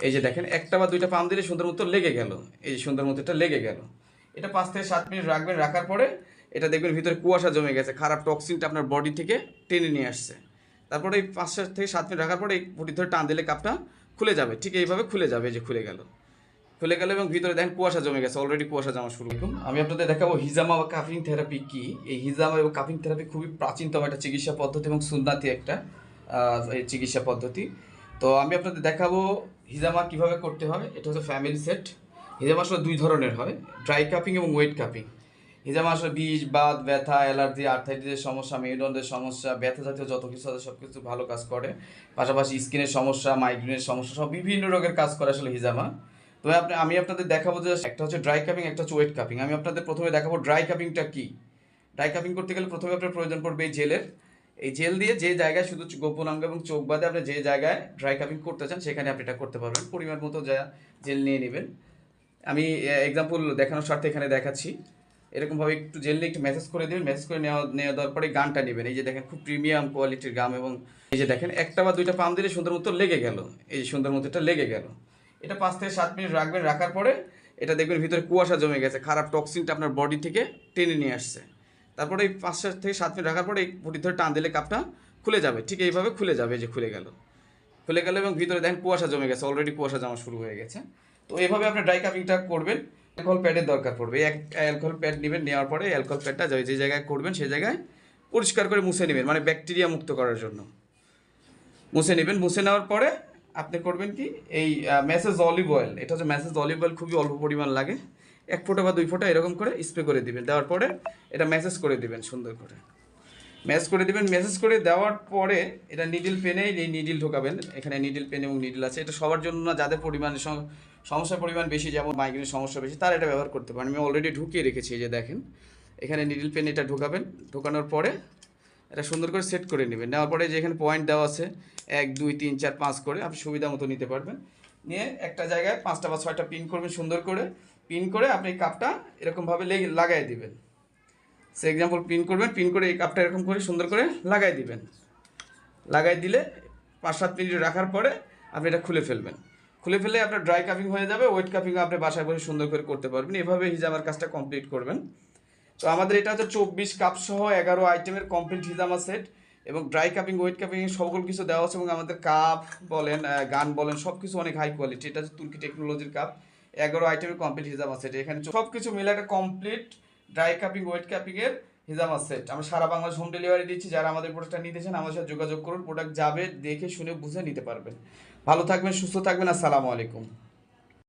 এই যে দেখেন একটা বা দুইটা পাম দিলে সুন্দর মতো লেগে গেল। এই যে সুন্দর মতো এটা লেগে গেল। এটা 5 থেকে 7 মিনিট রাখবেন, রাখার পরে এটা দেখবেন ভিতরে কুয়াশা জমে গেছে, খারাপ টক্সিনটা আপনার বডি থেকে টেনে নিয়ে আসছে। তারপরে এই 5 থেকে 7 মিনিট রাখার পরে এই পটি ধরে টান দিলে কাপটা খুলে যাবে, ঠিক এইভাবে খুলে যাবে। এই যে খুলে গেল, খুলে গেল এবং ভিতরে দেখেন কুয়াশা জমে গেছে, অলরেডি কুয়াশা জমা শুরু করুন। আমি আপনাদের দেখাবো হিজামা বা কাফিং থেরাপি কি। এই হিজামা এবং কাফিং থেরাপি খুবই প্রাচীনতম একটা চিকিৎসা পদ্ধতি এবং সুন্নাতি একটা এই চিকিৎসা পদ্ধতি। তো আমি আপনাদের দেখাবো হিজামা কিভাবে করতে হয়। এটা হচ্ছে ফ্যামিলি সেট। হিজামা আসলে দুই ধরনের হয়, ড্রাই কাপিং এবং ওয়েট কাপিং। হিজামা আসলে বিষ, বাত, ব্যথা, অ্যালার্জি, আর্থাইটিসের সমস্যা, মেরুদণ্ডের সমস্যা, ব্যথা জাতীয় যত কিছু আছে সব কিছু ভালো কাজ করে। পাশাপাশি স্কিনের সমস্যা, মাইগ্রেনের সমস্যা, সব বিভিন্ন রোগের কাজ করে আসলে হিজামা। তবে আমি আপনাদের দেখাবো যে একটা হচ্ছে ড্রাই কাপিং, একটা হচ্ছে ওয়েট কাপিং। আমি আপনাদের প্রথমে দেখাবো ড্রাই কাপিংটা কি। ড্রাই কাপিং করতে গেলে প্রথমে আপনার প্রয়োজন পড়বে এই জেলের। এই জেল দিয়ে যে জায়গায় শুধু গোপনাঙ্গ এবং চোখ বাদে আপনি যে জায়গায় ড্রাই কাপিং করতে চান সেখানে আপনি এটা করতে পারবেন। পরিমাণ মতো যা জেল নিয়ে নেবেন। আমি এক্সাম্পল দেখানোর স্বার্থে এখানে দেখাচ্ছি। এরকমভাবে একটু জেল নিয়ে একটু ম্যাসেজ করে দেবেন। ম্যাসেজ করে নেওয়া দেওয়ার পরে গানটা নেবেন। এই যে দেখেন খুব প্রিমিয়াম কোয়ালিটির গাম, এবং এই যে দেখেন একটা বা দুইটা পাম দিলে সুন্দর মতো লেগে গেল। এই যে সুন্দর মতো এটা লেগে গেল। এটা 5 থেকে 7 মিনিট রাখবেন, রাখার পরে এটা দেখবেন ভিতরে কুয়াশা জমে গেছে, খারাপ টক্সিনটা আপনার বডি থেকে টেনে নিয়ে আসছে। তারপরে এই 5 থেকে 7 মিনিট রাখার পরে এই পটি ধরে টান দিলে কাপটা খুলে যাবে, ঠিক এইভাবে খুলে যাবে। এই যে খুলে গেল, খুলে গেল এবং ভিতরে দেখেন কুয়াশা জমে গেছে, অলরেডি কুয়াশা জমা শুরু হয়ে গেছে। তো এইভাবে আপনি ড্রাই কাপিংটা করবেন। অ্যালকোহল প্যাডের দরকার পড়বে। এক অ্যালকোহল প্যাড নেবেন, নেওয়ার পরে অ্যালকোহল প্যাডটা যে জায়গায় করবেন সেই জায়গায় পরিষ্কার করে মুছে নেবেন, মানে ব্যাকটেরিয়া মুক্ত করার জন্য মুছে নেবেন। মুছে নেওয়ার পরে আপনি করবেন কি, এই ম্যাসেজ অলিভ অয়েল, এটা হচ্ছে ম্যাসেজ অলিভ অয়েল, খুবই অল্প পরিমাণ লাগে, 1 ফোঁটা বা 2 ফোঁটা এরকম করে স্প্রে করে দিবেন। দেওয়ার পরে এটা ম্যাসেজ করে দিবেন সুন্দর করে, ম্যাচ করে দিবেন। ম্যাসেজ করে দেওয়ার পরে এটা নিডল পেনে এই নিডল ঢোকাবেন। এখানে নিডল পেন এবং নিডল আছে। এটা সবার জন্য না, যাদের পরিমাণে সমস্যার পরিমাণ বেশি, যেমন মাইগ্রেনের সমস্যা বেশি, তারা এটা ব্যবহার করতে পারেন। আমি অলরেডি ঢুকিয়ে রেখেছি। এই যে দেখেন এখানে নিডল পেন এটা ঢোকাবেন। ঢোকানোর পরে এটা সুন্দর করে সেট করে নেবেন। নেওয়ার পরে যে এখানে পয়েন্ট দেওয়া আছে 1 2 3 4 5 করে, আপনি সুবিধা মতো নিতে পারবেন। নিয়ে একটা জায়গায় 5টা বা 6টা পিন করবেন, সুন্দর করে পিন করে আপনি কাপটা এরকমভাবে লাগাই দিবেন। সে এক্সাম্পল পিন করবেন, পিন করে এই কাপটা এরকম করে সুন্দর করে লাগাই দিবেন। লাগাই দিলে 5 7 মিনিট রাখার পরে আপনি এটা খুলে ফেলবেন। খুলে ফেলে আপনার ড্রাই কাপিং হয়ে যাবে। ওয়েট কাপিংও আপনি বাসায় বসে সুন্দর করে করতে পারবেন। এভাবে হিজামার কাজটা কমপ্লিট করবেন। তো আমাদের এটা হচ্ছে 24 কাপ সহ 11 আইটেমের কমপ্লিট হিজামা সেট, এবং ড্রাই কাপিং, ওয়েট কাপিং সকল কিছু দেওয়া আছে। এবং আমাদের কাপ বলেন, গান বলেন, সব কিছু অনেক হাই কোয়ালিটি। এটা হচ্ছে তুর্কি টেকনোলজির কাপ। 11 আইটেমের কমপ্লিট হিজামা সেট। এখানে সব কিছু মিলে একটা কমপ্লিট ড্রাই কাপিং, ওয়েট কাপিংয়ের হিজামা সেট। আমরা সারা বাংলাদেশ হোম ডেলিভারি দিচ্ছি। যারা আমাদের প্রোডাক্টটা নিতে চান আমাদের সাথে যোগাযোগ করুন। প্রোডাক্ট যাবে, দেখে শুনে বুঝে নিতে পারবেন। ভালো থাকবেন, সুস্থ থাকবেন। আসসালামু আলাইকুম।